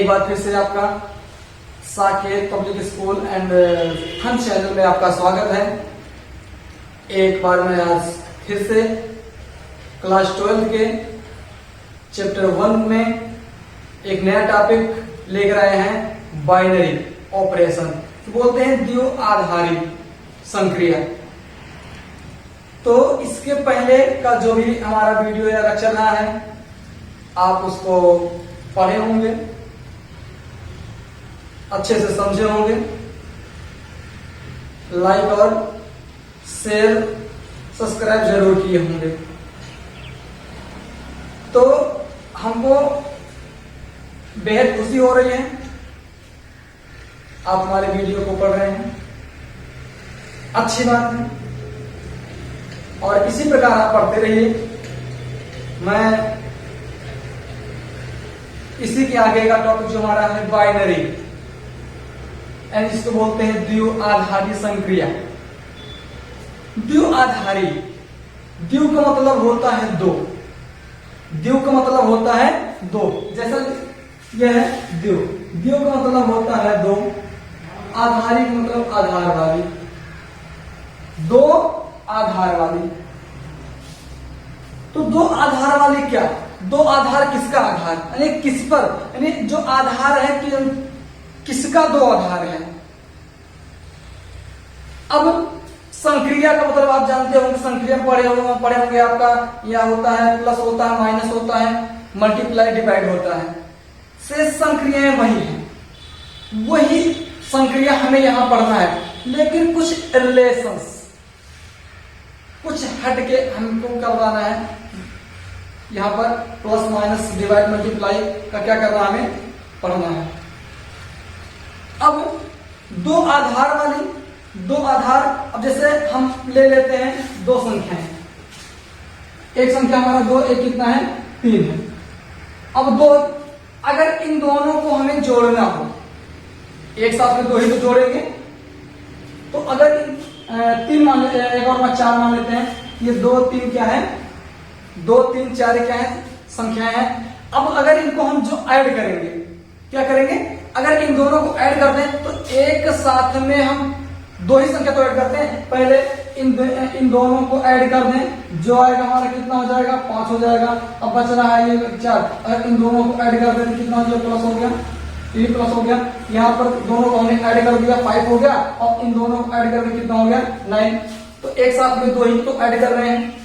एक बार फिर से आपका Saket public school and fun channel में आपका स्वागत है। एक बार मैं आज फिर से क्लास 12 के चैप्टर 1 में एक नया टॉपिक लेकर आए हैं, बाइनरी ऑपरेशन, बोलते हैं द्विआधारी संक्रिया। तो इसके पहले का जो भी हमारा वीडियो या लेक्चर रहा है आप उसको पढ़े होंगे, अच्छे से समझे होंगे, लाइक और शेयर सब्सक्राइब जरूर किए होंगे। तो हमको बेहद खुशी हो रही है आप हमारे वीडियो को पढ़ रहे हैं, अच्छी बात है और इसी प्रकार आप पढ़ते रहिए। मैं इसी के आगे का टॉपिक जो हमारा है बाइनरी, एंड इसको बोलते हैं द्विआधारी संक्रिया। द्विआधारी, द्वि का मतलब होता है दो, द्वि का मतलब होता है दो, जैसा यह है द्वि, द्वि का मतलब होता है दो, आधारी का मतलब आधार वाली, दो आधार वाली। तो दो आधार वाली क्या, दो आधार किसका आधार, यानी किस पर, यानी जो आधार है कि किसका दो आधार है। अब संक्रिया का मतलब आप जानते होंगे, संक्रिया पढ़े होंगे आपका, यह होता है प्लस होता है, माइनस होता है, मल्टीप्लाई डिवाइड होता है। शेष संक्रियाएं वही है, वही संक्रिया हमें यहां पढ़ना है, लेकिन कुछ रिलेशंस, कुछ हटके हमको करवाना है। यहां पर प्लस माइनस डिवाइड मल्टीप्लाई का क्या करना है, हमें पढ़ना है। अब दो आधार वाली, दो आधार, अब जैसे हम ले लेते हैं दो संख्याएं, एक संख्या हमारा दो, एक कितना है, 3 है। अब दो, अगर इन दोनों को हमें जोड़ना हो, एक साथ में दो ही तो जोड़ेंगे, तो अगर 3 मान लेते हैं, एक और 4 मान लेते हैं, ये 2 3 क्या है, 2 3 4 क्या है, संख्याएं हैं। अब अगर इनको हम जो ऐड करेंगे, क्या करेंगे, अगर इन दोनों को ऐड कर दें तो एक साथ में हम दो ही संख्या तो ऐड करते हैं, पहले इन दोनों को ऐड कर दें, जो आएगा हमारा कितना हो जाएगा, 5 हो जाएगा। अब बच रहा है ये 4, अगर इन दोनों को ऐड कर दें तो कितना हो जाएगा, प्लस हो गया, ये प्लस हो गया। यहाँ पर दोनों को हमने ऐड कर दिया, 5 हो गया, और इन दोनों को ऐड करके कितना हो गया, 9। तो एक साथ में दो ही तो ऐड कर रहे हैं।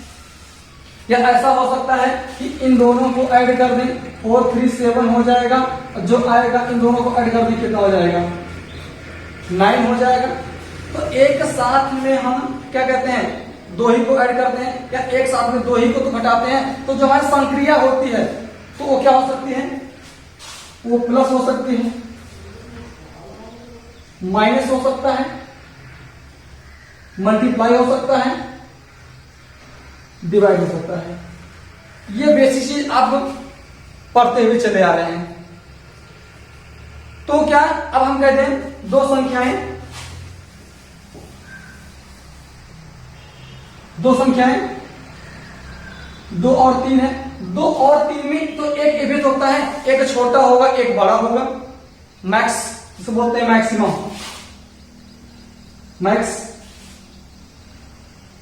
या ऐसा हो सकता है कि इन दोनों को ऐड कर दें, 4 3 7 हो जाएगा, जो आएगा इन दोनों को ऐड कर दें कितना हो जाएगा, 9 हो जाएगा। तो एक साथ में हम क्या कहते हैं, दो ही को ऐड करते हैं, या एक साथ में दो ही को तो घटाते हैं, तो जो हमारी संक्रिया होती है तो वो क्या हो सकती है, वो प्लस हो सकती है, माइनस हो सकता है, मल्टीप्लाई हो सकता है, डिवाइड हो सकता है। ये बेसिक चीज आप पढ़ते हुए चले आ रहे हैं। तो क्या अब हम कहते हैं दो संख्याएं, दो संख्याएं 2 और 3 है, 2 और 3 में तो एक इवेंट होता है, एक छोटा होगा एक बड़ा होगा, मैक्स जिसे बोलते हैं मैक्सिमम, मैक्स।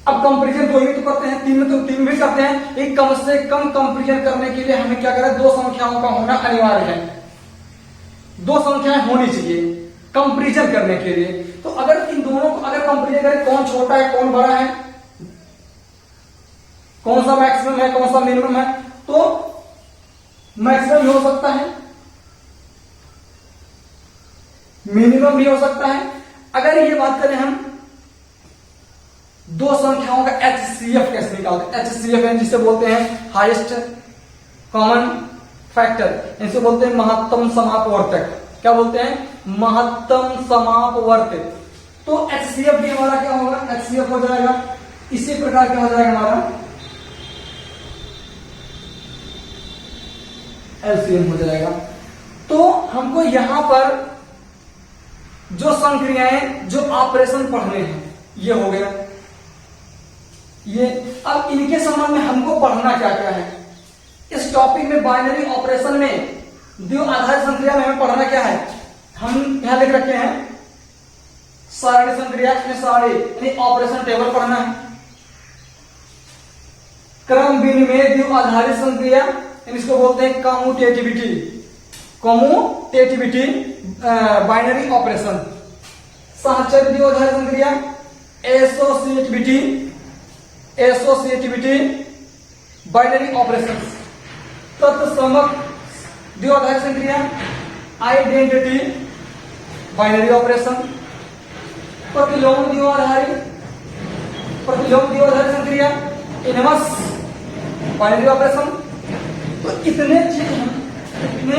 अब कंपेरिजन दो ही तो करते हैं, 3 में तो 3 भी करते हैं, एक कम से कम कंपेरिजन करने के लिए हमें क्या करें, दो संख्याओं का होना अनिवार्य है, दो संख्याएं होनी चाहिए कंपेरिजन करने के लिए। तो अगर इन दोनों को अगर कंपेरिजन करें, कौन छोटा है कौन बड़ा है, कौन सा मैक्सिमम है कौन सा मिनिमम है, तो मैक्सिमम भी हो सकता है, मिनिमम भी हो सकता है। अगर ये बात करें हम दो संख्याओं का HCF कैसे निकालते हैं, HCF जिसे बोलते हैं हाईएस्ट कॉमन फैक्टर, इसे बोलते हैं महत्तम समापवर्तक। क्या बोलते हैं, महत्तम समापवर्तक। तो HCF भी हमारा क्या होगा, HCF हो जाएगा, इसी प्रकार क्या हो जाएगा हमारा LCM हो जाएगा। तो हमको यहां पर जो संक्रियाएं, जो ऑपरेशन पढ़ने हैं, ये हो गया ये। अब इनके संबंध में हमको पढ़ना क्या क्या है, इस टॉपिक में बाइनरी ऑपरेशन में द्विआधारी संक्रिया में हमें पढ़ना क्या है, हम यहां लिख रखे हैं सारणी संक्रिया, इसमें सारणी यानी ऑपरेशन टेबल पढ़ना है। क्रम विनिमय द्विआधारी संक्रिया, इसको बोलते हैं कम्यूटेटिविटी, कम्यूटेटिविटी बाइनरी ऑपरेशन। साहचर्य द्विआधारी संक्रिया एसोसिएटिविटी, एसोसिएटिविटी बाइनरी ऑपरेशन। तत्समक द्विआधारी संक्रिया आइडेंटिटी बाइनरी ऑपरेशन। प्रतिलोम द्विआधारी, प्रतिलोम द्विआधारी संक्रिया इनवर्स बाइनरी ऑपरेशन। तो इतने चीज हम इतने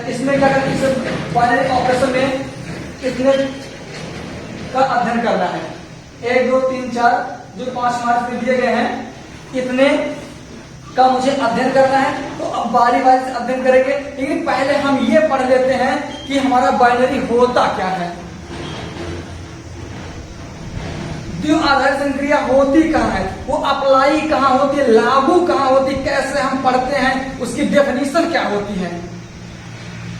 इसमें क्या करते हैं, बाइनरी ऑपरेशन में इतने का अध्ययन करना है। 1 2 3 4 जो 5 मार्क्स में दिए गए हैं, इतने का मुझे अध्ययन करना है। तो अब बारी बारी से अध्ययन करेंगे, लेकिन पहले हम ये पढ़ लेते हैं कि हमारा बाइनरी होता क्या है, द्विआधारी संक्रिया होती कहां है, वो अप्लाई कहां होती है, लागू कहां होती है, कैसे हम पढ़ते हैं, उसकी डेफिनेशन क्या होती है,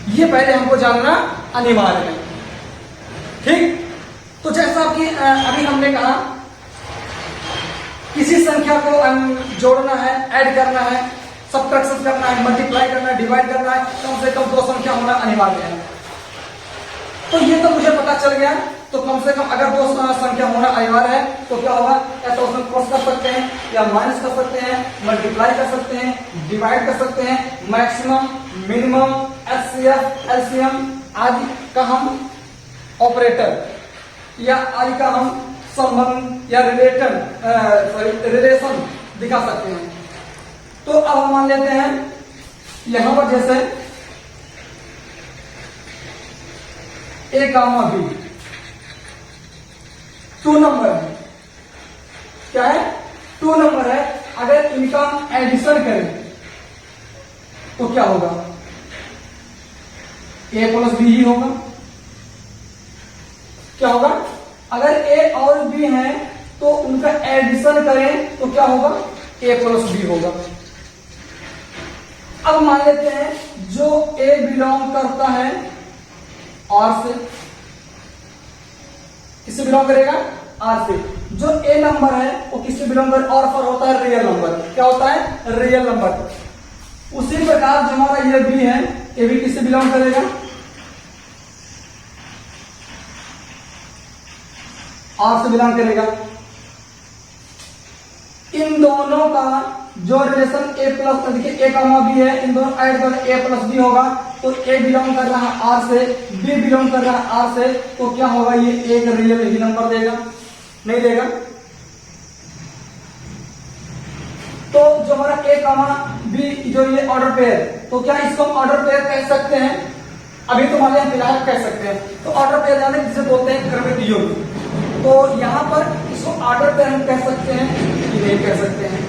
ये पहले हमको जानना अनिवार्य है। ठीक, तो जैसा कि अभी हमने कहा, किसी संख्या को जोड़ना है, ऐड करना है, सब्ट्रैक्शन करना है, मल्टीप्लाई करना है, डिवाइड करना है, कम से कम 2 संख्या होना अनिवार्य है। तो ये तो मुझे पता चल गया। तो कम से कम अगर 2 संख्या होना अनिवार्य है तो क्या होगा, या तो उसमें प्लस कर सकते हैं, या माइनस कर सकते हैं, मल्टीप्लाई कर सकते हैं, डिवाइड कर सकते हैं, मैक्सिमम, मिनिमम, एचसीएफ, एलसीएम आदि का हम ऑपरेटर या आदि का हम संबंध या रिलेशन दिखा सकते हैं। तो अब हम मान लेते हैं यहां पर जैसे ए कामा बी 2 नंबर है, क्या है, 2 नंबर है। अगर इनका एडिशन करें तो क्या होगा, ए प्लस बी ही होगा। क्या होगा, अगर ए और बी है तो उनका एडिशन करें तो क्या होगा, ए प्लस बी होगा। अब मान लेते हैं जो ए बिलोंग करता है आर से, किससे बिलोंग करेगा, आर से। जो ए नंबर है वो किससे बिलोंग कर, और पर होता है रियल नंबर, क्या होता है, रियल नंबर। उसी प्रकार जो हमारा ये बी है, ये भी किससे बिलोंग करेगा, आर से बिलोंग करेगा। इन दोनों का जो रिलेशन ए प्लस, देखिए ए कामा बी है, इन दोनों ऐड कर ए प्लस बी होगा। तो ए बिलोंग कर रहा है आर से, बी बिलोंग कर रहा है आर से, तो क्या होगा, ये एक रियल ही नंबर देगा, नहीं देगा। तो जो हमारा ए कामा बी जो ये ऑर्डर पेयर, तो क्या इसको हम ऑर्डर पेयर कह सकते हैं, अभी तो मान लिया फिलहाल कह सकते हैं। तो ऑर्डर पेयर जाने जिसे बोलते हैं क्रमिक युग्म। तो यहां पर इसको ऑर्डर पेयर हम कह सकते हैं कि नहीं कह सकते हैं।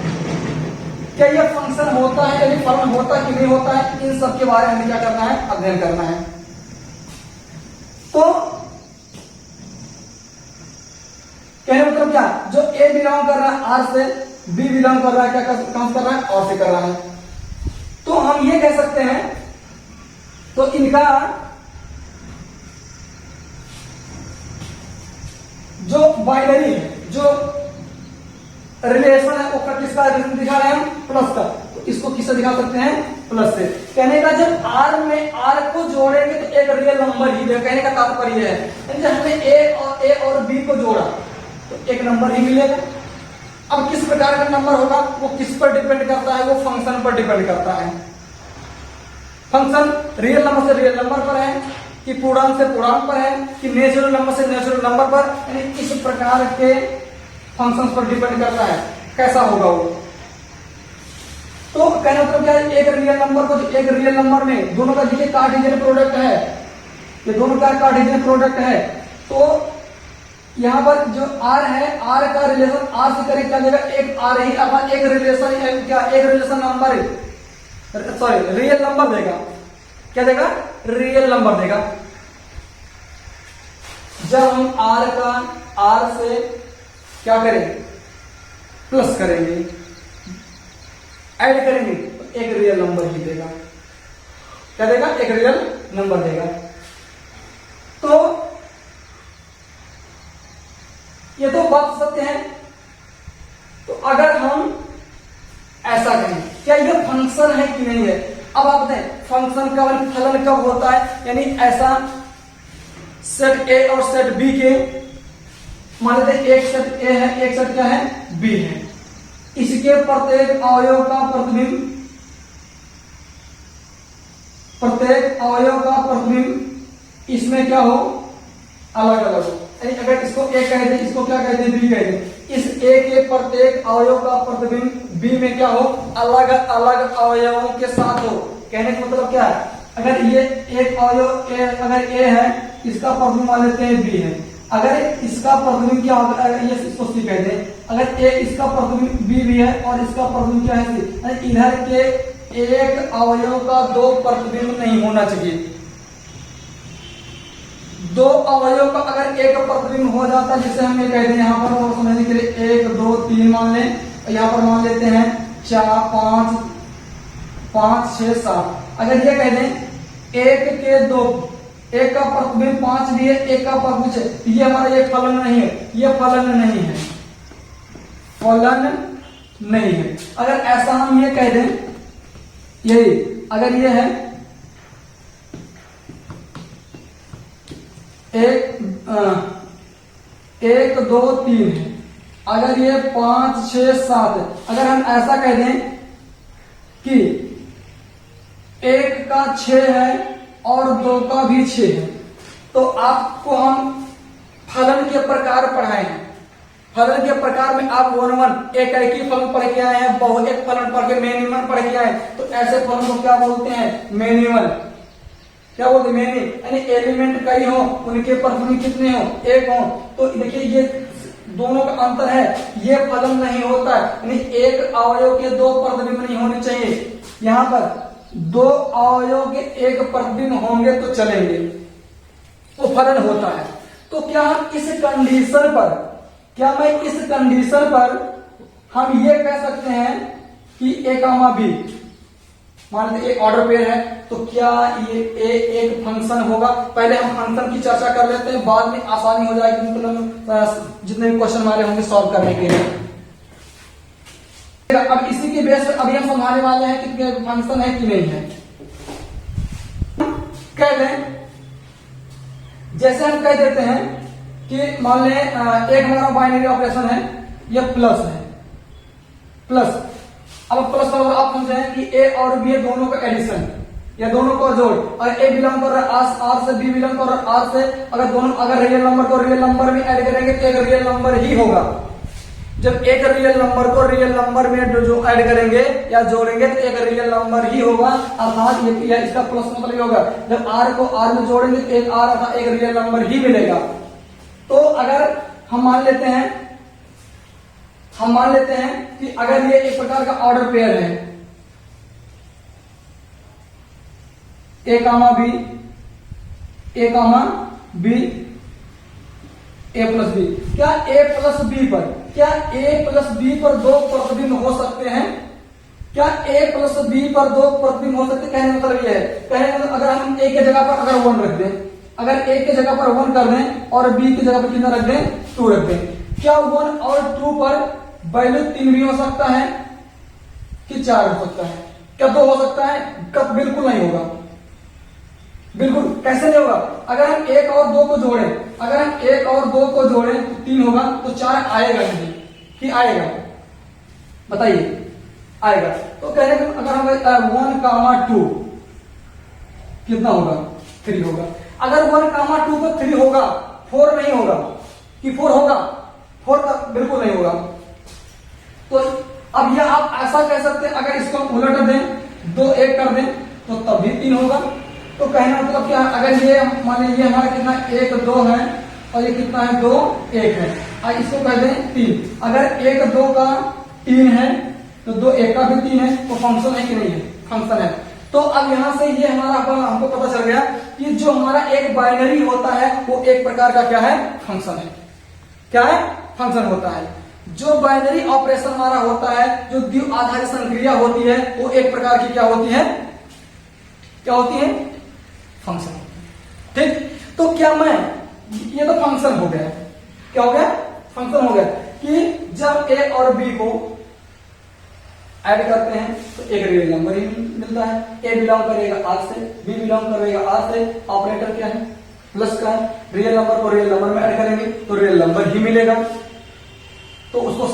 क्या ये फंक्शन होता है, यानी फलन होता है कि नहीं होता है, इन सब के बारे में हमें क्या करना है, अध्ययन करना है। तो कहने मतलब क्या, जो ए बिलोंग कर रहा है आर से, बी बिलोंग कर रहा है क्या कहां कर रहा है, और से कर रहा है। तो हम ये कह सकते हैं, तो इनका जो बाइनरी है, जो रिलेशन है, वो किसका रिलेशन दिखा रहे हैं हम, प्लस का। तो इसको किससे दिखा सकते हैं, प्लस से। कहने का जब आर में आर को जोड़ेंगे तो एक रियल नंबर ही देगा, कहने का तात्पर्य है। जब हमने ए और बी को जोड़ा तो एक नंबर ही मिलेगा। अब किस प्रकार का नंबर होगा, वो किस पर डिपेंड करता है, वो फंक्शन पर डिपेंड करता है। फंक्शन रियल नंबर से रियल नंबर पर है, कि पूर्णांक से पूर्णांक पर है, कि नेचुरल नंबर से नेचुरल नंबर पर, यानी इस प्रकार के फंक्शंस पर डिपेंड करता है कैसा होगा वो। तो कहने मतलब क्या है, एक रियल नंबर को, एक रियल नंबर में दोनों का देखिए कार्टेशियन प्रोडक्ट है, ये दोनों का कार्टेशियन प्रोडक्ट है। तो यहां पर जो आर है, आर का रिलेशन आर से करें क्या देगा, एक आर ही अपन एक रिलेशन क्या, एक relation number, sorry real number देगा। क्या देगा, रियल नंबर देगा। जब हम आर का आर से क्या करें, प्लस करेंगे, ऐड करेंगे तो एक रियल नंबर ही देगा। क्या देगा, एक रियल नंबर देगा। तो ये तो बात सत्य है। तो अगर हम ऐसा करें, क्या ये फंक्शन है कि नहीं है? अब आप बताएं फंक्शन कब, फलन कब होता है? यानी ऐसा सेट ए और सेट बी के, मान लेते हैं एक सेट ए है, एक सेट क्या है, बी है, इसके प्रत्येक अवयव का प्रतिबिंब, प्रत्येक अवयव का प्रतिबिंब इसमें क्या हो, अलग अलग हो। अगर इसको ए कह दे, इसको क्या कह दे, बी कह दे, इस ए के प्रत्येक अवयव का प्रतिबिंब बी में क्या हो, अलग अलग अवयवों के साथ हो। कहने का मतलब क्या है, अगर ये एक अवयव ए, अगर ए है, इसका प्रतिबिंब मान लेते हैं बी है, अगर इसका प्रतिबिंब क्या होगा, ये इसको सी कह दे, अगर ए इसका प्रतिबिंब बी भी है और इसका प्रतिबिंब क्या है सी, इधर के एक अवयव का दो प्रतिबिंब नहीं होना चाहिए। दो अवयव का अगर एक प्रतिबिंब हो जाता है, जिसे हम ये कहते हैं यहाँ पर और समझने के लिए 1 2 3 मान लें, यहाँ पर मान लेते हैं 4 5 5 6 7, अगर ये कह दें एक के दो, एक का प्रतिबिंब 5 भी है, एक का प्रतिबिंब 6, ये हमारा ये फलन नहीं है, ये फलन नहीं है, फलन नहीं है। अगर ऐसा हम ये कह दें, यही अगर ये है एक 2 3 है, अगर ये 5 6 7 है, अगर हम ऐसा कह दें कि एक का 6 है और 2 का भी 6 है, तो आपको हम फलन के प्रकार पढ़ाए हैं। फलन के प्रकार में आप 1 1 एक ही फलन पढ़ के आए हैं, बहु एक फलन पढ़ के मेनिमल पढ़ के आए, तो ऐसे फलन को क्या बोलते हैं, मेनिमल। क्या बोलते हैं, मेनी, यानी एलिमेंट कई हो, उनके प्रतिबिंब कितने हो, एक हो। तो देखिए ये दोनों का अंतर है, ये फलन नहीं होता है, यानी एक अवयव के दो प्रतिबिंब नहीं होने चाहिए। यहाँ पर दो अवयव के एक प्रतिबिंब होंगे तो चलेंगे, तो फलन होता है। तो क्या हम इस कंडीशन पर, क्या मैं इस कंडीशन पर हम ये कह सकते हैं कि ए कामा बी, मान लीजिए एक ऑर्डर पेयर है, तो क्या ये ए एक फंक्शन होगा? पहले हम फंक्शन की चर्चा कर लेते हैं, बाद में आसानी हो जाएगी मतलब जितने भी क्वेश्चन हमारे होंगे सॉल्व करने के लिए। अब इसी के बेस पर अभी हम समझाने वाले हैं कि फंक्शन है कि नहीं है। कह दें, जैसे हम कह देते हैं कि मान लें एक हमारा बाइनरी ऑपरेशन है, यह प्लस है, प्लस। अब प्लस का मतलब आप समझें कि ए और बी दोनों का एडिशन या दोनों को जोड़, अगर ए बिलोंग कर रहा है आर से, बी बिलोंग कर रहा है आर से, अगर दोनों अगर रियल नंबर को रियल नंबर में ऐड करेंगे तो एक रियल नंबर ही होगा। जब एक रियल नंबर को रियल नंबर में जो ऐड करेंगे या जोड़ेंगे तो एक रियल नंबर ही होगा, अर्थात ये इसका प्लस मतलब ये होगा, जब आर को आर में जोड़ेंगे तो एक आर अर्थात एक रियल नंबर ही मिलेगा। तो अगर हम मान लेते हैं कि अगर ये एक प्रकार का ऑर्डर पेयर है, ए कामा बी, ए कामा बी, ए प्लस बी, क्या ए प्लस बी पर, क्या ए प्लस बी पर दो प्रतिबिंब हो सकते हैं? क्या ए प्लस बी पर दो प्रतिबिंब हो सकते हैं? कहने का मतलब ये है, कहने का मतलब अगर हम ए के जगह पर अगर 1 रख दें, अगर ए के जगह पर 1 कर दें और बी की जगह पर कितना रख दें, 2 रख दें, क्या 1 और 2 पर वैल्यू 3 भी हो सकता है कि 4 हो सकता है? क्या 2 हो सकता है? कब बिल्कुल नहीं होगा, बिल्कुल कैसे नहीं होगा? अगर हम 1 और 2 को जोड़ें, अगर हम 1 और 2 को जोड़ें तो 3 होगा, तो 4 आएगा नहीं कि आएगा? बताइए, आएगा। तो कहने का अगर हम 1, 2 कितना होगा? 3 होगा। अगर 1, 2 को 3 होगा, 4 नहीं होगा कि 4 होगा? 4 का बिल्कुल नहीं होगा। तो अब यह आप ऐसा कह सकते हैं, अगर इसको उलट दें, 2 1 कर दें तो तब भी 3 होगा। तो कहना मतलब क्या, अगर ये मान लीजिए हमारा कितना 1 2 है और ये कितना है 2 1 है, और इसको कह दें 3। अगर 1 2 का 3 है तो 2 1 का भी 3 है, तो फंक्शन है कि नहीं है? फंक्शन है। तो अब यहां से ये हमारा हमको पता चल गया कि जो हमारा एक बाइनरी होता है वो एक प्रकार का क्या है? फंक्शन है। क्या है? फंक्शन होता है। जो बाइनरी ऑपरेशन हमारा होता है, जो द्विआधारी संक्रिया होती है, वो एक प्रकार की क्या होती है? क्या होती है? फंक्शन होती है। ठीक, तो क्या मैं, ये तो फंक्शन हो गया, क्या हो गया? फंक्शन हो गया कि जब ए और बी को ऐड करते हैं तो एक रियल नंबर ही मिलता है। ए बिलोंग करेगा आर से, बी बिलोंग करेगा आर से, ऑपरेटर क्या है? प्लस का है। रियल नंबर को रियल नंबर में ऐड करेंगे तो रियल नंबर ही मिलेगा। तो उसको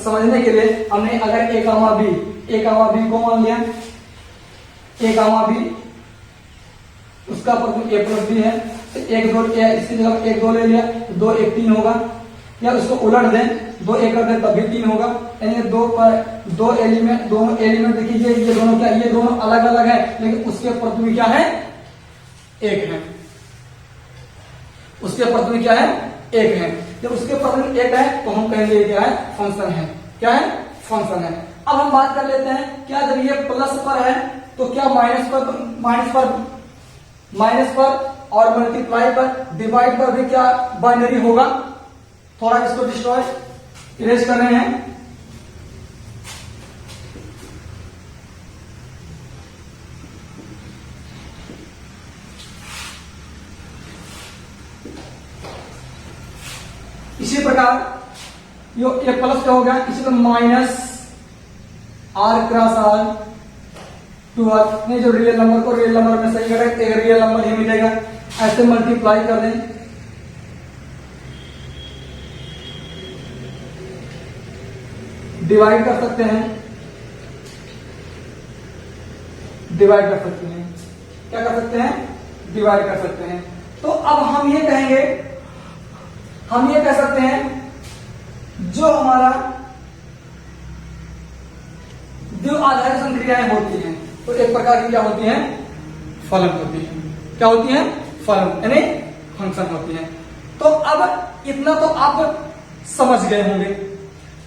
समझने के लिए हमने अगर ए कामा बी को मान लिया, ए कामा बी उसका प्रतीक ए प्लस बी है, तो एक दो इसकी जगह एक दो ले लिया तो 2 1 3 होगा, या उसको उलट दें 2 1 कर दें तब भी 3 होगा। यानी दोनों एलिमेंट देखिए, ये दोनों क्या, ये दोनों अलग अलग है लेकिन उसके प्रतीक क्या है? एक है। उसके प्रतीक क्या है? एक है। जब उसके प्रतीक एक है तो हम कहेंगे क्या है? फंक्शन है। क्या है? फंक्शन है। अब हम बात कर लेते हैं, क्या जब ये प्लस पर है तो क्या माइनस पर और मल्टीप्लाई पर, डिवाइड पर भी क्या बाइनरी होगा? थोड़ा इसको डिस्ट्रॉय इरेज कर रहे हैं। इसी प्रकार ये प्लस क्या हो गया? इसी पर minus R cross R to R, नहीं जो रियल नंबर को रियल नंबर में सही करें एक रियल नंबर ही मिलेगा। ऐसे मल्टीप्लाई कर दें, डिवाइड कर सकते हैं, डिवाइड कर सकते हैं, क्या कर सकते हैं? डिवाइड कर सकते हैं। तो अब हम ये कहेंगे, हम ये कह सकते हैं जो हमारा द्विआधारी संक्रियाएं होती हैं तो एक प्रकार की क्या होती हैं? फलन होती है। क्या होती है? फलन यानी फंक्शन होती है। तो अब इतना तो आप समझ गए होंगे।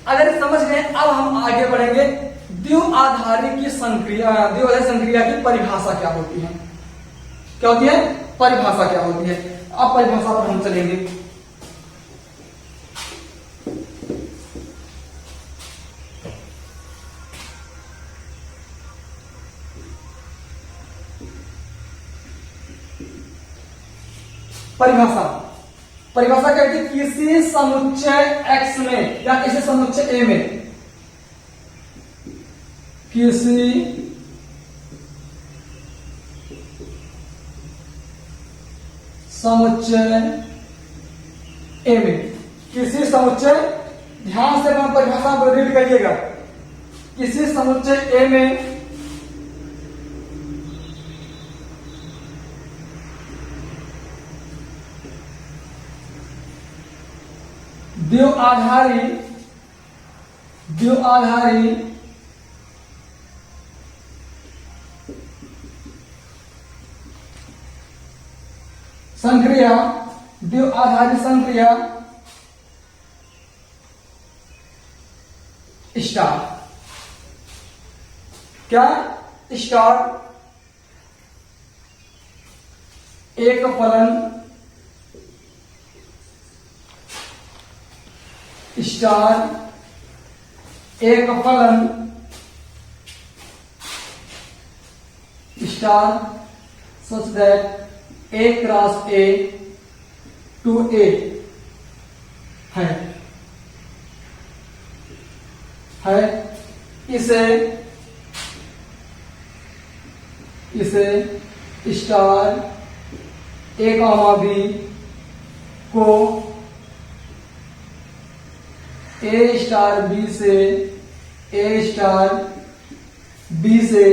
अगर समझ गए, अब हम आगे बढ़ेंगे। द्विआधारी संक्रिया की परिभाषा क्या होती है? क्या होती है? परिभाषा क्या होती है? अब परिभाषा पर हम चलेंगे। परिभाषा कहती है किसी समुच्चय x में या किसी समुच्चय A में, किसी समुच्चय A में, किसी समुच्चय, ध्यान से मैं परिभाषा को रीड करिएगा, किसी समुच्चय A में द्विआधारी संक्रिया, द्विआधारी संक्रिया स्टार, क्या? स्टार एक फलन स्टार एक फलन star such that A cross A to A है इसे स्टार A कामा B को A स्टार B से, A स्टार B से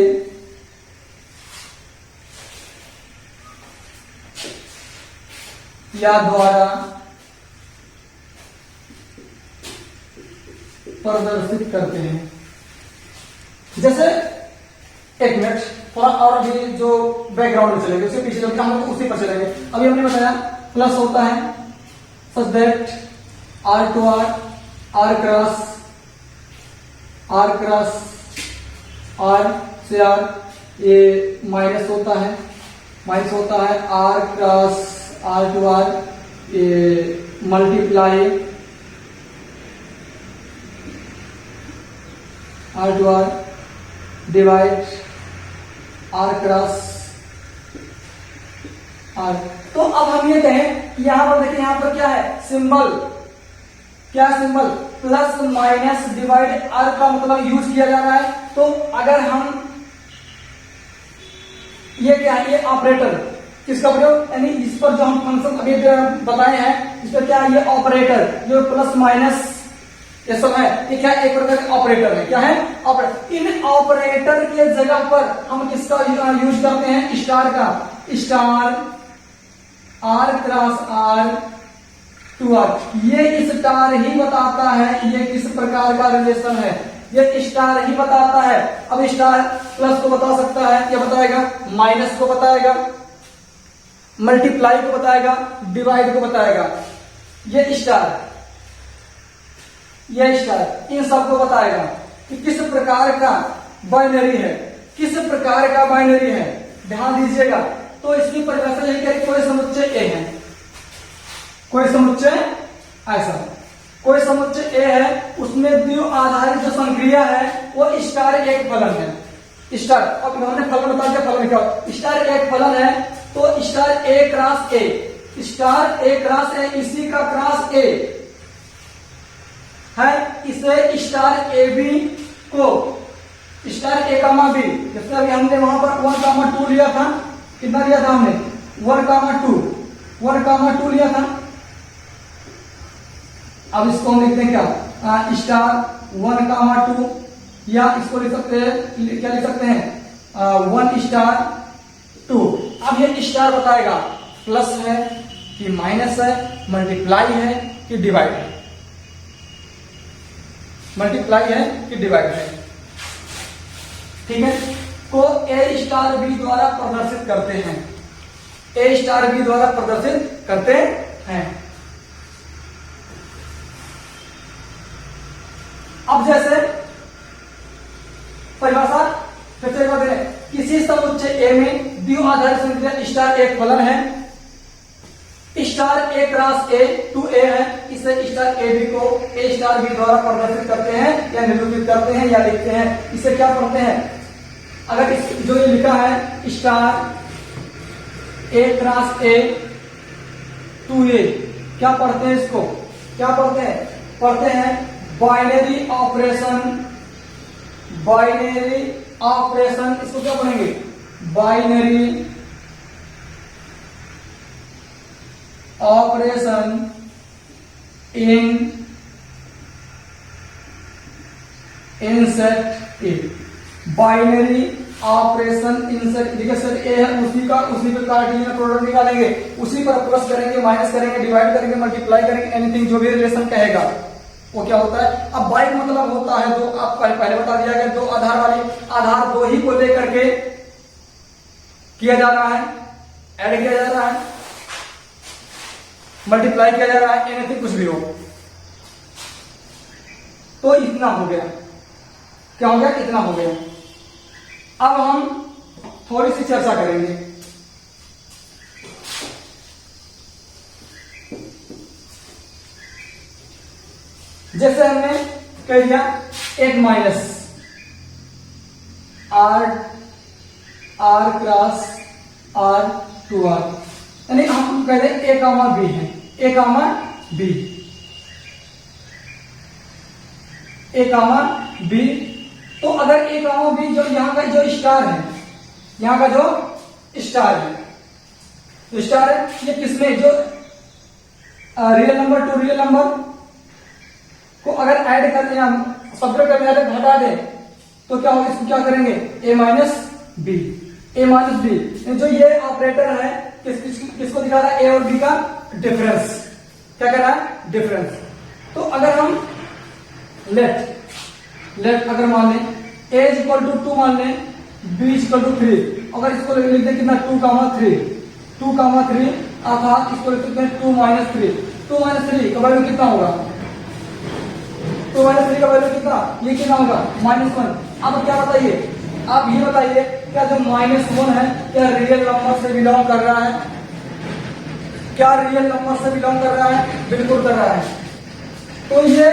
या द्वारा प्रदर्शित करते हैं। जैसे एक मिनट थोड़ा और अभी जो बैकग्राउंड में चलेंगे उसके पीछे जो हम लोग उसी पर चलेंगे। अभी हमने बताया प्लस होता है such that R to R cross R से R, ये माइनस होता है R cross R to R, ये multiply R to R, divide R cross R. तो अब हम ये कहें कि यहां पर देखिए, यहां पर क्या है सिंबल, क्या symbol plus minus divide R का मतलब यूज किया जा रहा है। तो अगर हम ये क्या है, ये ऑपरेटर किसका प्रयोग, यानी इस पर जो हम फंक्शन अभी बताए हैं, इस पर क्या है ये ऑपरेटर जो प्लस माइनस ये सब है, ये क्या एक प्रकार का ऑपरेटर है, क्या है ऑपरेटर। इन ऑपरेटर के जगह पर हम किसका यूज करते हैं, स्टार का, star R cross R to R. ये स्टार ही बताता है ये किस प्रकार का रिलेशन है, ये स्टार ही बताता है। अब स्टार प्लस को बता सकता है, क्या बताएगा, माइनस को बताएगा, मल्टीप्लाई को बताएगा, डिवाइड को बताएगा। ये स्टार इन सबको बताएगा कि किस प्रकार का बाइनरी है, किस प्रकार का बाइनरी है। ध्यान दीजिएगा, तो इसकी परिभाषा यही है, कोई समुच्चय ए है, कोई समुच्चय ऐसा, कोई समुच्चय ए है, उसमें द्विव आधारित जो संक्रिया है वो स्टार एक फलन है। स्टार, अब हमने फलन बता दिया, फलन क्या होता, स्टार एक फलन है, तो star A cross A, star A cross ए, इसी का क्रॉस ए है, इसे स्टार ए बी को, स्टार ए कामा बी, जैसे अभी हमने वहां पर 1,2 लिया था, कितना लिया था हमने 1,2 लिया था। अब इसको हम लिखते हैं क्या, स्टार 1,2, या इसको लिख सकते हैं, क्या लिख सकते हैं 1 स्टार 2। अब ये स्टार बताएगा प्लस है कि माइनस है, मल्टीप्लाई है कि डिवाइड है, मल्टीप्लाई है कि डिवाइड है, ठीक है। को ए स्टार बी द्वारा प्रदर्शित करते हैं, ए स्टार बी द्वारा प्रदर्शित करते हैं। अब जैसे परिभाषा फिर से कहते हैं, किसी समुच्चय ए में द्विव आधारित संक्रिया स्टार एक फलन है, star A cross A to A है, इसे स्टार ए बी को ए स्टार बी द्वारा प्रदर्शित करते हैं या निरूपित करते हैं या लिखते हैं। इसे क्या पढ़ते हैं, अगर इस जो ये लिखा है star A cross A to A, क्या पढ़ते हैं इसको, क्या पढ़ते हैं बाइनरी ऑपरेशन, इसको क्या पढ़ेंगे, binary operation in set A, binary operation in set. देखिए सेट ए है, उसी पे कार्टेशियन प्रोडक्ट निकालेंगे, उसी पर प्लस करेंगे, माइनस करेंगे, डिवाइड करेंगे, मल्टीप्लाई करेंगे, एनीथिंग जो भी रिलेशन कहेगा वो क्या होता है। अब बाई मतलब होता है दो, आप पहले बता दिया गया, दो आधार वाली, आधार दो ही को लेकर के किया जा रहा है, ऐड किया जा रहा है, मल्टीप्लाई किया जा रहा है, एनीथिंग कुछ भी हो। तो इतना हो गया, क्या हो गया, इतना हो गया। अब हम थोड़ी सी चर्चा करेंगे। जैसे हमने कह दिया एक minus R cross R to R, यानी हम कह रहे ए कामा बी है, ए कामा बी। तो अगर ए कामा बी जो यहां का जो स्टार है, यहां का जो स्टार है, तो स्टार है ये किसमें, जो real number two real number को अगर ऐड करते हैं, सब्ट्रैक्ट करने अगर घटा दें तो क्या होगा, इसको क्या करेंगे ए माइनस बी, जो ये ऑपरेटर है किसको दिखा रहा है, ए और बी का डिफरेंस, क्या कह रहा है, डिफरेंस। तो अगर हम लेट अगर मान लें ए इज इक्वल टू 2 मान लें, बी इज इक्वल टू 3, अगर इसको लिख दें कितना 2,3 अर्थात इसको लिख सकते हैं 2 - 3, 2 - 3 का वैल्यू कितना होगा, 2 - 3 का वैल्यू कितना, ये कितना होगा -1। अब क्या बताइए, आप ये बताइए क्या जो -1 है क्या रियल नंबर से बिलोंग कर रहा है, क्या रियल नंबर से बिलोंग कर रहा है, बिल्कुल कर रहा है। तो ये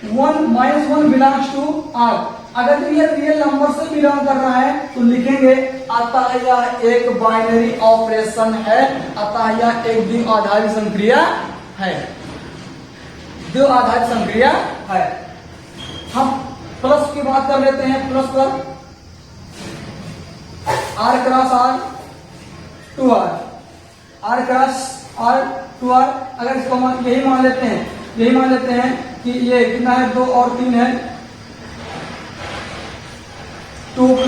-1 बिलोंग्स टू आर, अगर तो ये रियल नंबर से बिलोंग कर रहा है तो लिखेंगे अतः यह एक बाइनरी ऑपरेशन है, अतः यह एक द्विआधारी संक्रिया है, द्विआधारी संक्रिया है। हम प्लस की बात कर लेते हैं। प्लस पर R cross R to R, R cross R to R, अगर इसको यही मान लेते हैं, यही मान लेते हैं कि ये कितना है 2 और 3 है, 2 +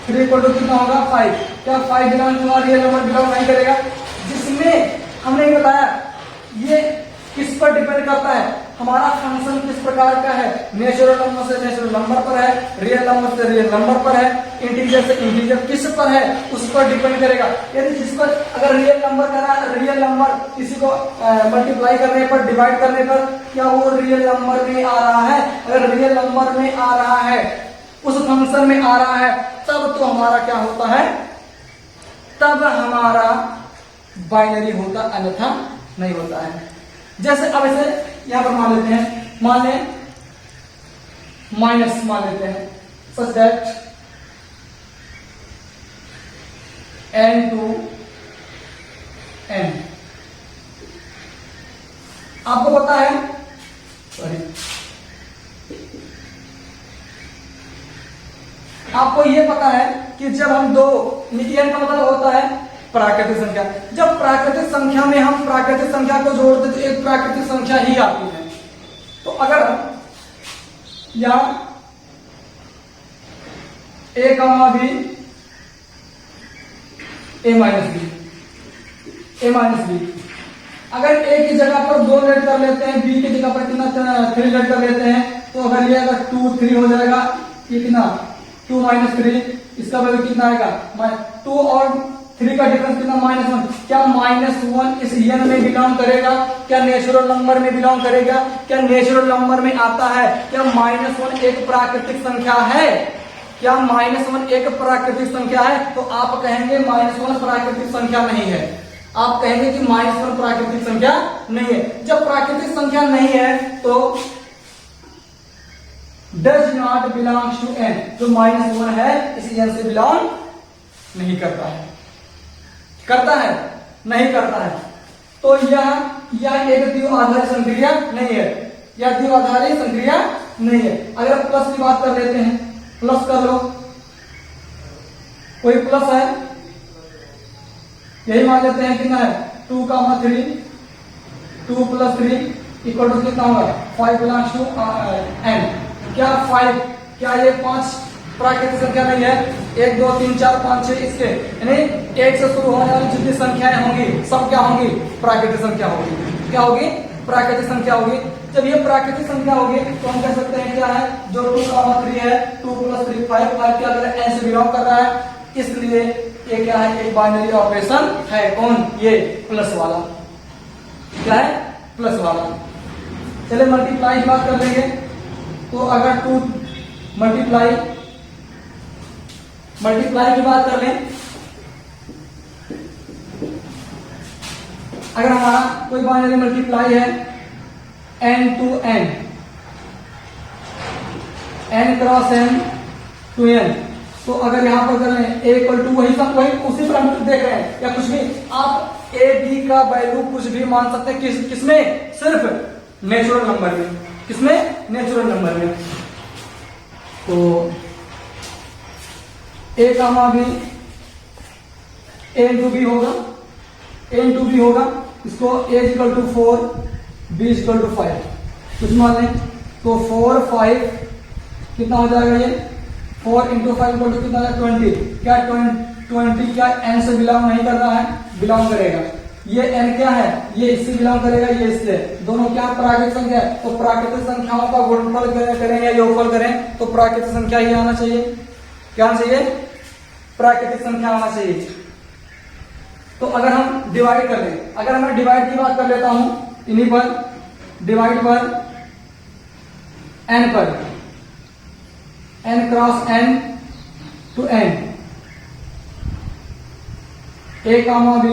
3 = कितना होगा 5। क्या 5 belong to R real number belong नहीं करेगा? जिसमें हमने ये बताया ये किस पर डिपेंड करता है, हमारा फंक्शन किस प्रकार का है, नेचुरल नंबर से नेचुरल नंबर पर है, रियल नंबर से रियल नंबर पर है, इंटीजर से इंटीजर किस पर है उस पर डिपेंड करेगा। यदि जिस पर अगर रियल नंबर करा, रियल नंबर किसी को मल्टीप्लाई करने पर, डिवाइड करने पर क्या वो रियल नंबर में आ रहा है, अगर रियल नंबर में आ रहा है, उस फंक्शन में आ रहा है, तब तो हमारा क्या होता है, तब हमारा बाइनरी होता, अन्यथा नहीं होता है। जैसे अब इसे यहां पर मान लेते हैं, मान लें माइनस मान लेते हैं, such that n to n। आपको पता है, सॉरी, आपको यह पता है कि जब हम दो, n का मतलब होता है प्राकृतिक संख्या, जब प्राकृतिक संख्या में हम प्राकृतिक संख्या को जोड़ते तो एक प्राकृतिक संख्या ही आती है। तो अगर यहां a, b, a b, अगर a की जगह पर 2 लेट कर लेते हैं, b की जगह पर कितना 3 लेट कर लेते हैं, तो अगर ये अगर 2 3 हो जाएगा, ये कितना 2 - 3, इसका वैल्यू कितना आएगा 2 और 3 का डिफरेंस कितना -1। क्या -1 इस n में बिलोंग करेगा, क्या नेचुरल नंबर में बिलोंग करेगा, क्या नेचुरल नंबर में आता है? क्या -1 एक प्राकृतिक संख्या है? क्या -1 एक प्राकृतिक संख्या है? तो आप कहेंगे -1 प्राकृतिक संख्या नहीं है, आप कहेंगे कि -1 प्राकृतिक संख्या नहीं है। जब प्राकृतिक संख्या नहीं है तो does not belongs to n, जो -1 है इस n से बिलोंग नहीं करता है, करता है नहीं करता है। तो यह एक द्विआधारी संक्रिया नहीं है, यह द्विआधारी संक्रिया नहीं है। अगर प्लस की बात कर लेते हैं, प्लस कर लो, कोई प्लस है, यही मान लेते हैं कितना है 2, 3, 2 + 3 = कितना होगा 5 बिलोंग्स टू n। क्या 5, क्या ये 5 प्राकृतिक संख्या नहीं है? 1 2 3 4 5 6 इसके, यानी 1 से शुरू होने वाली जितनी संख्याएं होंगी सब क्या होंगी? प्राकृतिक संख्या होगी। क्या होगी? प्राकृतिक संख्या होगी। जब ये प्राकृतिक संख्या होगी तो हम कह सकते हैं क्या है, जो 2, 3 है, 2 + 3 5, 5 क्या कर रहा है, n से बिलोंग कर रहा है, इसलिए ये क्या है, एक बाइनरी ऑपरेशन है। कौन? ये प्लस वाला। क्या है? प्लस वाला। चले मल्टीप्लाई की बात कर लेंगे, तो अगर 2 मल्टीप्लाई की बात कर लें, अगर हमारा कोई बाइनरी मल्टीप्लाई है n to n, n cross n to n, तो अगर यहां पर कर लें a = वही सब, वही उसी पर हम देख रहे हैं, या कुछ भी आप a b का वैल्यू कुछ भी मान सकते हैं, किसमें? सिर्फ नेचुरल नंबर में। किसमें? नेचुरल नंबर में। तो a, b, a into b होगा, a into b होगा, इसको a = 4, b = 5 कुछ मान लें, तो 4 5 कितना हो जाएगा, ये 4 × 5 = कितना है 20। क्या 20 क्या n से बिलोंग नहीं कर रहा है? बिलोंग करेगा। ये n क्या है? ये इससे बिलोंग करेगा, ये इससे, दोनों क्या प्राकृतिक संख्या है, तो प्राकृतिक संख्याओं का गुणनफल करें या योगफल करें तो प्राकृतिक संख्या ही आना चाहिए। क्या आना चाहिए? प्राकृतिक संख्या आना चाहिए। तो अगर हम डिवाइड कर लें, अगर मैं डिवाइड की बात कर लेता हूं, इन्हीं पर डिवाइड पर n पर, n cross n to n, a, b,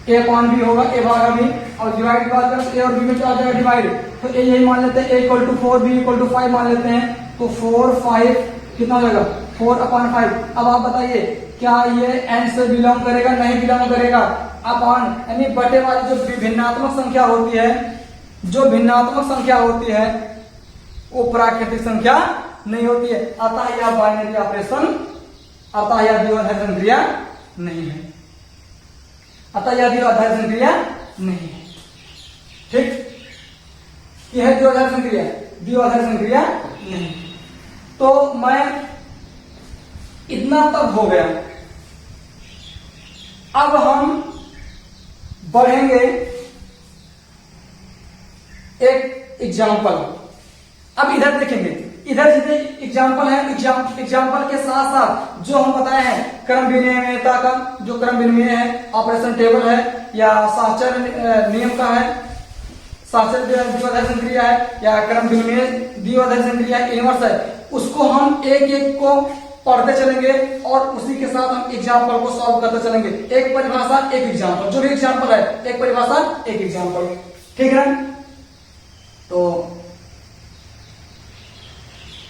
a/b होगा, a भागा b, और डिवाइड की बात करें तो a और b में क्या हो जाएगा डिवाइड, तो a यही मान लेते हैं, a = 4, b = 5 मान लेते हैं, तो 4 5 कितना हो जाएगा 4/5। अब आप बताइए क्या ये n से बिलोंग करेगा? नहीं बिलोंग करेगा। अपॉन यानी बटे वाली जो भिन्नात्मक संख्या होती है, जो भिन्नात्मक संख्या होती है वो प्राकृतिक संख्या नहीं होती है, अतः यह बाइनरी ऑपरेशन, अतः यह द्विआधारी क्रिया नहीं है, अतः यह द्विआधारी क्रिया नहीं है। ठीक, यह है द्विआधारी क्रिया, द्विआधारी क्रिया नहीं। तो मैं इतना तक हो गया। अब हम बढ़ेंगे एक एग्जाम्पल। अब इधर देखेंगे, इधर जितने एग्जाम्पल है, एग्जाम्पल के साथ साथ जो हम बताए हैं क्रम विनिमयता का, जो क्रम विनिमय है, ऑपरेशन टेबल है या साहचर्य नियम का है, साहचर्य द्विआधारी क्रिया है या क्रम विनिमय द्विआधारी क्रिया इनवर्स है, उसको हम एक एक को पढ़ते चलेंगे और उसी के साथ हम एग्जाम्पल को सॉल्व करते चलेंगे। एक परिभाषा एक एग्जाम्पल, जो भी एग्जाम्पल है एक परिभाषा एक एग्जाम्पल। ठीक है, तो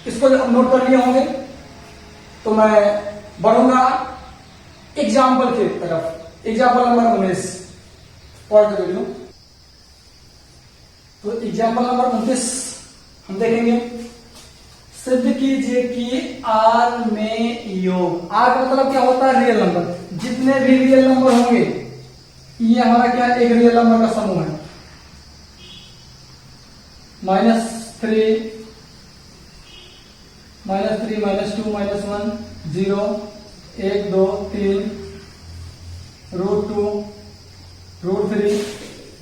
इसको जब नोट कर लिए होंगे तो मैं बढ़ूंगा एग्जाम्पल की तरफ। एग्जाम्पल नंबर 19 पढ़ के वीडियो। तो एग्जाम्पल नंबर 29 हम देखेंगे। सिद्ध कीजिए कि आर में योग, आर का मतलब क्या होता है? Real number. जितने भी रियल नंबर होंगे ये हमारा क्या है? एक रियल नंबर का समूह है। -3 -3 -2 -1 0 1 2 3 √2 √3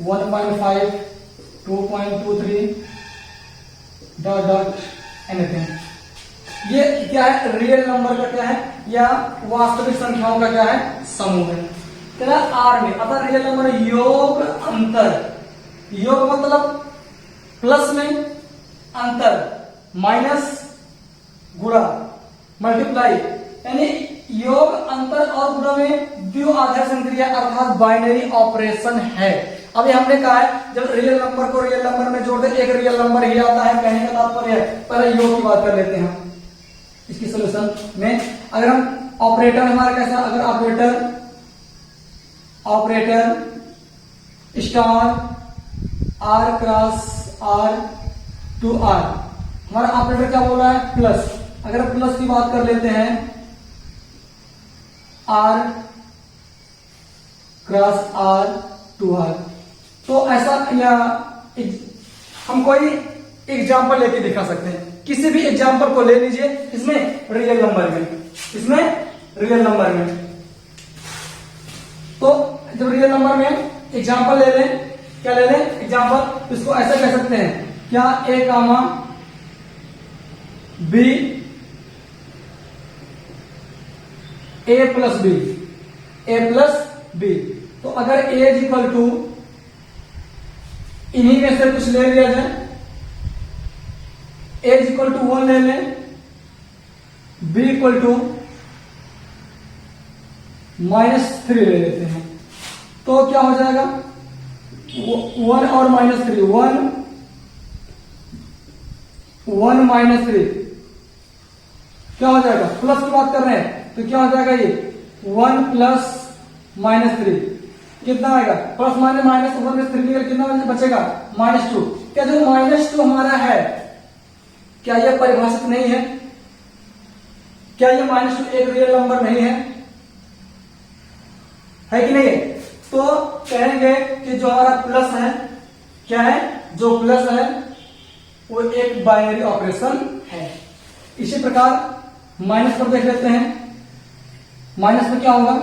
1.5 2.23 डॉट डॉट एनीथिंग। ये क्या है? रियल नंबर का क्या है या वास्तविक संख्याओं का क्या है? समूह है। क्या आर में, अतः रियल नंबर योग अंतर, योग मतलब प्लस में अंतर, माइनस गुणा मल्टीप्लाई, यानी योग अंतर और गुणा में द्विआधारी क्रिया अर्थात बाइनरी ऑपरेशन है। अभी हमने कहा है जब रियल नंबर को रियल नंबर में जोड़ दे एक रियल नंबर ही आता है, कहने का तात्पर्य है। पहले योग की बात कर लेते हैं हम इसकी सोल्यूशन में। अगर हम ऑपरेटर हमारा कैसा, अगर operator star R cross R to R, हमारा ऑपरेटर क्या बोल रहा है? प्लस। अगर प्लस की बात कर लेते हैं R cross R to R, तो ऐसा या हम कोई एग्जाम्पल लेके दिखा सकते हैं। किसी भी एग्जाम्पल को ले लीजिए, इसमें रियल नंबर में, इसमें रियल नंबर में। तो जब रियल नंबर में एग्जाम्पल ले लें, क्या ले लें एग्जाम्पल? इसको ऐसा कह सकते हैं क्या? ए कामा बी, ए प्लस बी, ए प्लस बी। तो अगर ए इज इक्वल टू, इन्हीं में से कुछ ले लिया जाए, ए इज इक्वल टू 1 ले लें, बी इक्वल टू -3 ले लेते हैं, तो क्या हो जाएगा? 1 और -3, 1 -3 क्या हो जाएगा? प्लस की बात कर रहे हैं तो क्या हो जाएगा? ये 1 प्लस -3 कितना आएगा? प्लस माइनस माइनस 1 में 3 निकल कितना बचेगा? -2। क्या जो -2 हमारा है क्या यह परिभाषित नहीं है? क्या यह -2 एक रियल नंबर नहीं है? है कि नहीं? तो कहेंगे कि जो हमारा प्लस है, क्या है? जो प्लस है वो एक बाइनरी ऑपरेशन है। इसी प्रकार माइनस पर देख लेते हैं। माइनस में क्या होगा?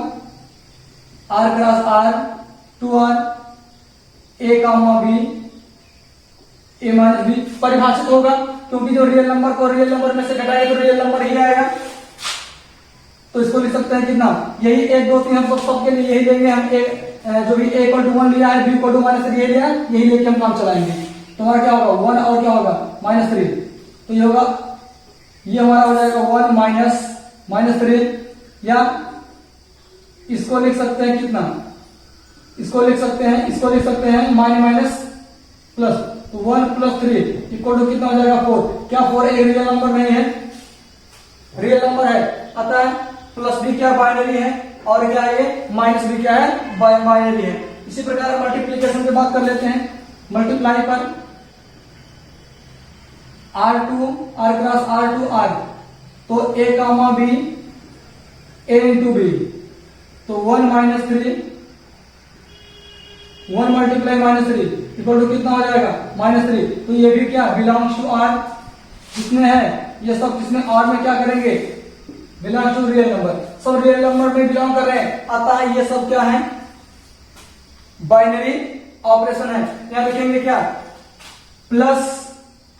R cross R to R, A comma B, A minus B परिभाषित होगा, क्योंकि जो रियल नंबर को रियल नंबर में से घटाए तो रियल नंबर ही आएगा। तो इसको लिख सकते हैं कितना? यही 1 2 3 हम सबके लिए यही लेंगे। हम जो भी a इक्वल टू 1 लिया है, b इक्वल टू -3 लिया है, यही लेके हम काम चलाएंगे। तो हमारा क्या होगा? 1 और क्या होगा? -3। तो ये होगा, ये हमारा हो जाएगा 1 -3, या इसको लिख सकते हैं कितना? इसको लिख सकते हैं माइनस प्लस, तो 1 + 3 इक्वल टू कितना हो जाएगा? 4। क्या 4 एक रियल नंबर नहीं है? रियल नंबर है। अतः प्लस भी क्या बाइनरी है और क्या ये माइनस भी क्या है बाइनरी है। इसी प्रकार मल्टीप्लीकेशन की बात कर लेते हैं। मल्टीप्लाई पर R2 R cross R2 R, तो A comma B A into B, तो 1 माइनस 3 1 मल्टीप्लाई -3 इक्वल टू कितना हो जाएगा -3। तो ये भी क्या बिलोंग्स टू R, किसमें है ये सब, किसमें R में क्या करेंगे बिलोंग्स टू रियल नंबर, सब रियल नंबर में बिलोंग कर रहे हैं। अतः ये सब क्या है बाइनरी ऑपरेशन है। यहां लिखेंगे क्या प्लस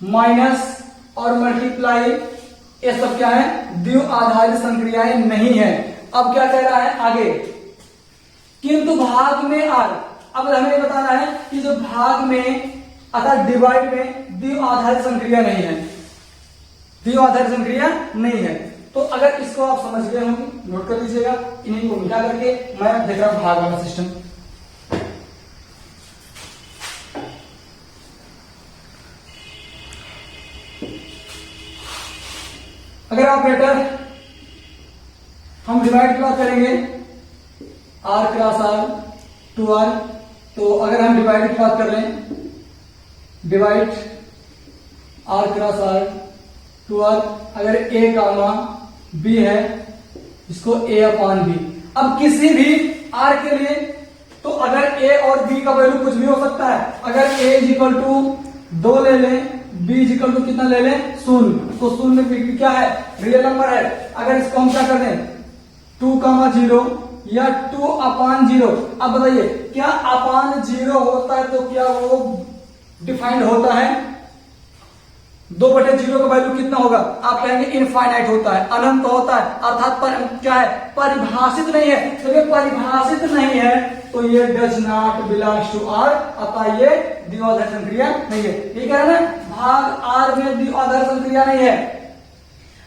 माइनस और मल्टीप्लाई, ये सब क्या है द्विव आधारित संक्रियाएं नहीं है। अब क्या कह रहा है आगे, किंतु भाग में R, अब हमें बताना है कि जो भाग में अर्थात डिवाइड में द्विव आधारित संक्रिया नहीं है, द्विव आधारित संक्रिया नहीं है। तो अगर इसको आप समझ गए होंगे, नोट कर लीजिएगा, इन्हीं को मिटा करके मैं देख रहा हूं भाग वाला सिस्टम। अगर आप बेटर हम डिवाइड की बात करेंगे R क्रॉस R 2R, तो अगर हम डिवाइड की बात कर लें divide R cross R 2R, अगर A कामा B है इसको A अपान B। अब किसी भी R के लिए तो अगर A और B का वैल्यू कुछ भी हो सकता है। अगर A इज इक्वल टू 2 ले लें, B इज इक्वल टू कितना ले लें 0, तो 0 में क्या है रियल नंबर है। अगर इसको हम क्या कर दें 2,0 या 2 अपान 0, अब बताइए क्या अपान 0 होता है तो क्या वो डिफाइंड होता है 2/0 का वैल्यू कितना होगा, आप कहेंगे इनफाइनाइट होता है, अनंत होता है, अर्थात क्या है परिभाषित नहीं है। तो ये परिभाषित नहीं है तो ये does not belongs to R, अतः ये द्विआधारी संक्रिया नहीं है। ठीक है ना, भाग R में द्विआधारी संक्रिया नहीं है।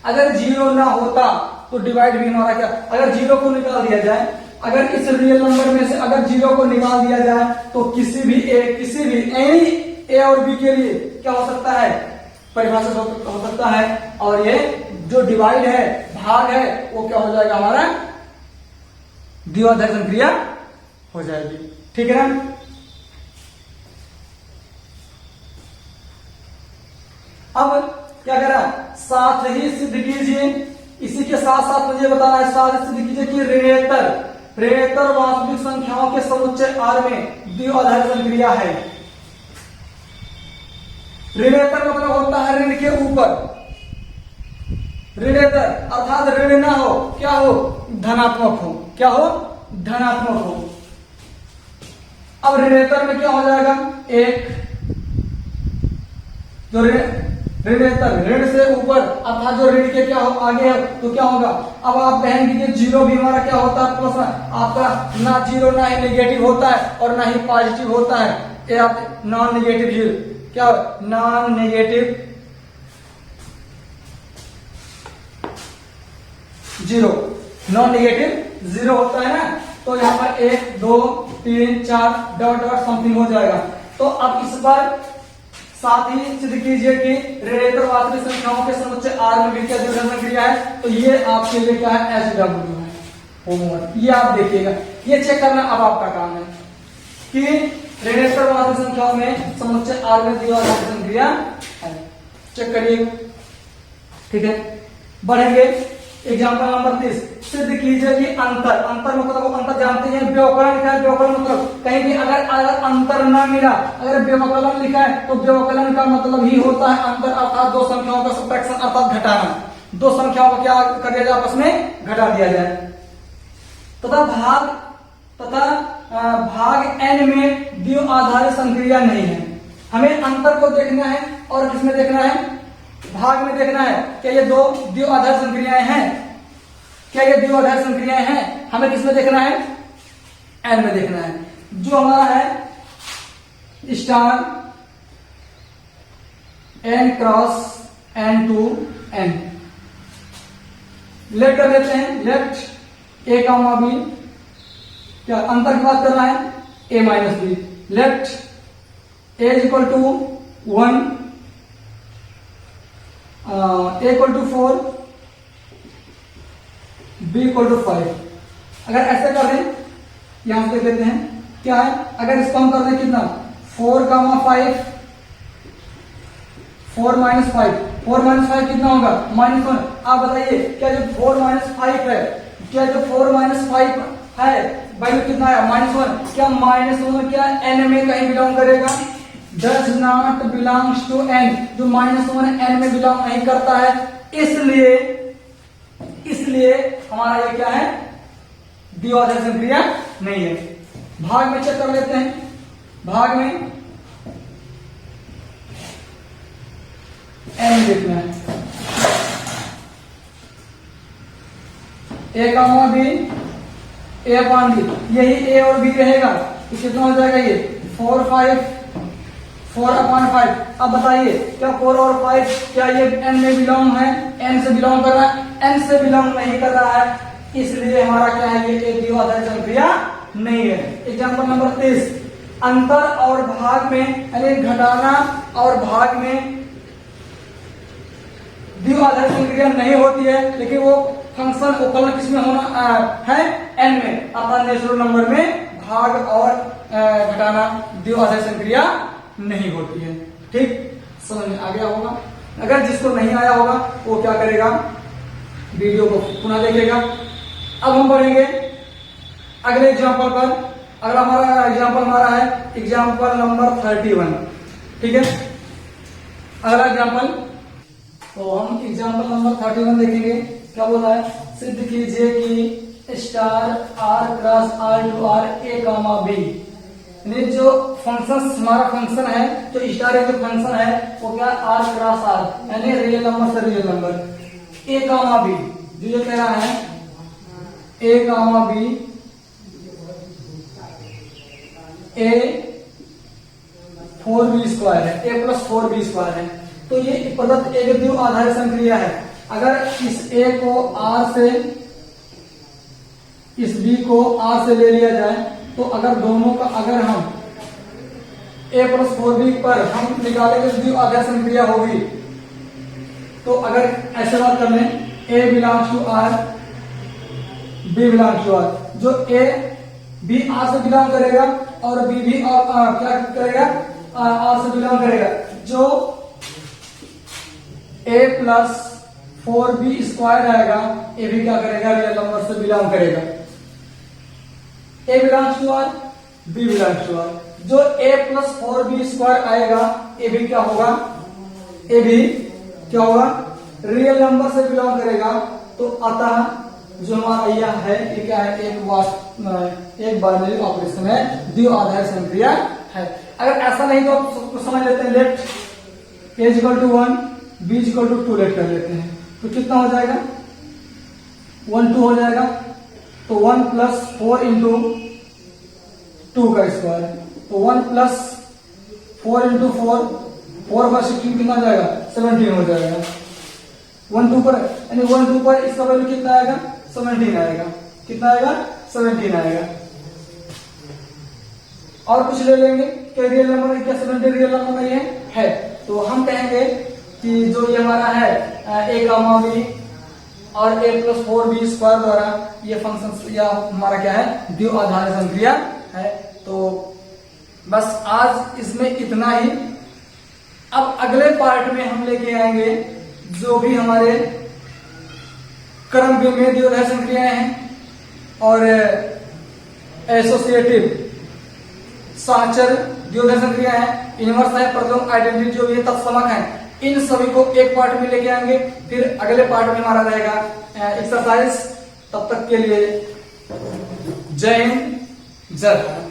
अगर 0 ना होता तो डिवाइड भी हमारा क्या, अगर 0 को निकाल दिया जाए, अगर इस रियल नंबर में से अगर 0 को निकाल दिया जाए तो किसी भी एनी A और B के लिए क्या हो सकता है परिभाषित हो सकता है, और ये जो डिवाइड है भाग है वो क्या हो जाएगा हमारा द्विआधारी संक्रिया हो जाएगी। ठीक है ना, अब क्या करा साथ ही सिद्ध कीजिए, इसी के साथ साथ मुझे बताना है, साथ ही सिद्ध कीजिए कि ऋणेतर वास्तविक संख्याओं के समुच्चय R में द्विआधारी संक्रिया है। ऋणेतर मतलब होता है ऋण के ऊपर, ऋणेतर अर्थात ऋण ना हो, क्या हो धनात्मक हो, क्या हो धनात्मक हो। अब ऋणेतर में क्या हो जाएगा एक जो ऋणेतर ऋण से ऊपर अर्थात जो ऋण के क्या हो आगे है तो क्या होगा। अब आप कहेंगे कि 0 भी हमारा क्या होता है प्लस, आपका ना 0 ना ही नेगेटिव होता है और ना ही पॉजिटिव होता है, ये आप नॉन नेगेटिव 0 क्या नॉन नेगेटिव 0 नॉन नेगेटिव 0 होता है ना। तो यहाँ पर 1 2 3 4 डॉट डॉट समथिंग हो जाएगा। तो अब इस पर साथ ही सिद्ध कीजिए कि ऋणेतर वास्तविक संख्याओं के समुच्चय R में भी क्या द्विआधारी संक्रिया है। तो ये आपके लिए क्या है SW है होमवर्क, ये आप देखिएगा, ये चेक करना अब आपका काम है कि ऋणेतर वास्तविक संख्याओं में समुच्चय R में द्विआधारी संक्रिया है। चेक करिए, ठीक है। बढ़ेंगे एग्जाम्पल नंबर 30, सिद्ध कीजिए कि अंतर मतलब अंतर जानते हैं व्यवकलन क्या है। व्यवकलन मतलब कहीं भी अगर अंतर ना मिला, अगर व्यवकलन लिखा है तो व्यवकलन का मतलब ही होता है अंतर, अर्थात दो संख्याओं का सब्ट्रैक्शन अर्थात घटाना, दो संख्याओं को क्या कर दिया जाए आपस में घटा दिया जाए। तथा भाग n में द्विआधारी संक्रिया नहीं है। हमें अंतर को देखना है और किसमें देखना है भाग में देखना है। क्या ये दो द्विआधारी संक्रियाएं हैं, क्या ये द्विआधारी संक्रियाएं हैं, हमें किसमें देखना है n में देखना है। जो हमारा है star n cross n to n, let कर लेते हैं, लेफ्ट a कामा b, क्या अंतर की बात करना है a minus B, let a equal to 1 a equal to 4 b equal to 5। अगर ऐसे कर दें, यहां से देख लेते हैं क्या है। अगर इसको हम कर दें कितना, 4 कामा 5, 4 माइनस 5, 4 माइनस 5 कितना होगा, -1। आप बताइए क्या जो 4 माइनस 5 है, क्या जो 4 माइनस 5 है वैल्यू कितना है, -1। क्या -1 क्या n में कहीं बिलोंग करेगा, does not belongs to n। जो -1 n में बिलोंग नहीं करता है, इसलिए हमारा ये क्या है, द्विआधारी संक्रिया नहीं है। भाग में चेक कर लेते हैं। भाग में n देखना है, a comma b, a upon b, यही a और b रहेगा तो कितना हो जाएगा ये 4 5, 4 अपॉन 5। अब बताइए क्या 4 और 5 क्या ये n में बिलोंग है, n से बिलोंग कर रहा है, n से बिलोंग नहीं कर रहा है, इसलिए हमारा क्या है, ये द्विआधारी संक्रिया नहीं है। एग्जाम्पल नंबर 30, अंतर और भाग में यानी घटाना और भाग में द्विआधारी संक्रिया नहीं होती है, लेकिन वो फंक्शन उपकलन किसमें होना है, n में। अतः नेचुरल नंबर में भाग और घटाना द्विआधारी संक्रिया नहीं होती है। ठीक, समझ में आ गया होगा। अगर जिसको नहीं आया होगा वो क्या करेगा, वीडियो को पुनः देखेगा। अब हम बढ़ेंगे अगले एग्जाम्पल पर। अगला हमारा एग्जाम्पल हमारा है एग्जाम्पल नंबर 31। ठीक है, अगला एग्जाम्पल, तो हम एग्जाम्पल नंबर 31 देखेंगे। क्या बोला है, सिद्ध कीजिए कि star r cross r to r a comma b, यानी जो फंक्शन हमारा फंक्शन है, जो स्टार एक फंक्शन है वो क्या r क्रॉस r, यानी रियल नंबर से real number, a comma b, जो ये कह रहा है a comma b a 4b square है, a प्लस 4b स्क्वायर है। तो ये प्रदत्त एक द्विआधारी संक्रिया है। अगर इस a को r से, इस b को r से ले लिया जाए, तो अगर दोनों का अगर हम a प्लस 4b पर हम निकालेंगे द्विआधारी संक्रिया होगी। तो अगर ऐसे बात कर लें, a belongs to r, b belongs to r, जो a b r से बिलोंग करेगा और b भी और क्या करेगा, r से बिलोंग करेगा। जो a प्लस 4b स्क्वायर आएगा, ए भी क्या करेगा, रियल नंबर से बिलोंग करेगा। a belongs to r, b belongs to r, जो a प्लस 4b स्क्वायर आएगा, ए भी क्या होगा, ए भी क्या होगा, रियल नंबर से बिलोंग करेगा। तो अतः जो हमारा यह है ये क्या है, एक बाइनरी ऑपरेशन है, द्विआधारी संक्रिया है। अगर ऐसा नहीं तो आप समझ लेते हैं, let a equal to 1, b equal to 2 let कर लेते हैं। तो कितना हो जाएगा, 1 2 हो जाएगा। तो 1 प्लस 4 इंटू 2 का स्क्वायर, तो 1 प्लस 4 इंटू 4, 4 बाय 16 कितना हो जाएगा, 17 हो जाएगा। 1 2 पर यानी 1 2 पर इसका वैल्यू कितना आएगा, 17 आएगा। कितना आएगा, 17 आएगा। और कुछ ले लेंगे क्या, रियल नंबर क्या 17 रियल नंबर नहीं है? तो हम कहेंगे कि जो ये हमारा है a कामा b और a प्लस 4b स्क्वायर द्वारा ये फंक्शन या हमारा क्या है, द्विआधारी संक्रिया है। तो बस आज इसमें इतना ही। अब अगले पार्ट में हम लेके आएंगे जो भी हमारे क्रम में द्विआधारी संक्रियाएं हैं और एसोसिएटिव साहचर्य द्विआधारी संक्रिया है, इनवर्स है, प्रतिलोम आइडेंटिटी जो भी है, तत्समक है, इन सभी को एक पार्ट में लेके आएंगे। फिर अगले पार्ट में हमारा रहेगा एक्सरसाइज। तब तक के लिए जय हिंद, जय भारत।